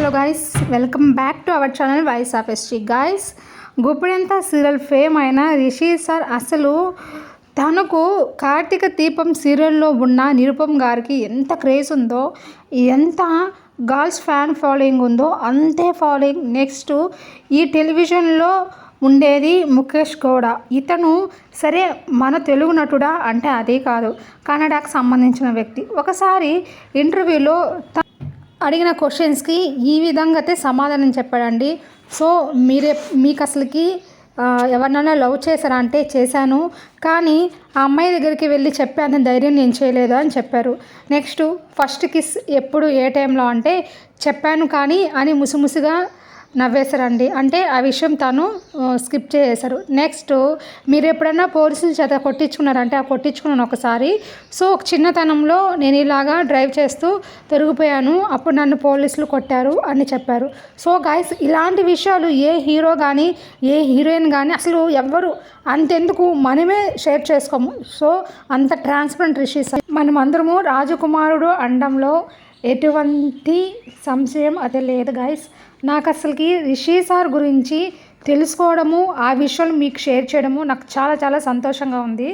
Hello guys, welcome back to our channel voice of ST. Guys, Guppedantha serial fame అయిన Rishi sir అసలు తనకు కార్తీక దీపం సీరియల్లో ఉన్న నిరుపమ్ గారికి ఎంత క్రేజ్ ఉందో, ఎంత గర్ల్స్ ఫ్యాన్ ఫాలోయింగ్ ఉందో అంతే ఫాలోయింగ్ నెక్స్ట్ ఈ టెలివిజన్లో ఉండేది ముఖేష్ గౌడ. ఇతను సరే మన తెలుగు నటుడా అంటే అదే కాదు, కన్నడకు సంబంధించిన వ్యక్తి. ఒకసారి ఇంటర్వ్యూలో అడిగిన క్వశ్చన్స్కి ఈ విధంగా అయితే సమాధానం చెప్పాడండి. సో మీకు అసలుకి ఎవరినైనా లవ్ చేశారా అంటే చేశాను, కానీ ఆ అమ్మాయి దగ్గరికి వెళ్ళి చెప్పే ధైర్యం నేను చేయలేదు అని చెప్పారు. నెక్స్ట్ ఫస్ట్ కిస్ ఎప్పుడు ఏ టైంలో అంటే చెప్పాను కానీ అని ముసిముసిగా నవ్వేశారండి. అంటే ఆ విషయం తను స్కిప్ చేసేశారు. నెక్స్ట్ మీరు ఎప్పుడైనా పోలీసుల చేత కొట్టించుకున్నారంటే ఆ కొట్టించుకున్నాను ఒకసారి. సో చిన్నతనంలో నేను ఇలాగా డ్రైవ్ చేస్తూ తిరిగిపోయాను, అప్పుడు నన్ను పోలీసులు కొట్టారు అని చెప్పారు. సో గైస్, ఇలాంటి విషయాలు ఏ హీరో కానీ ఏ హీరోయిన్ కానీ అసలు ఎవ్వరు అంతెందుకు మనమే షేర్ చేసుకోము. సో అంత ట్రాన్స్పరెంట్ రిషి సార్. మనమందరము రాజకుమారుడు అనడంలో ఎటువంటి సంశయం అదే లేదు గైస్. నాకు అసలుకి రిషి సార్ గురించి తెలుసుకోవడము, ఆ విషయాలు మీకు షేర్ చేయడము నాకు చాలా చాలా సంతోషంగా ఉంది.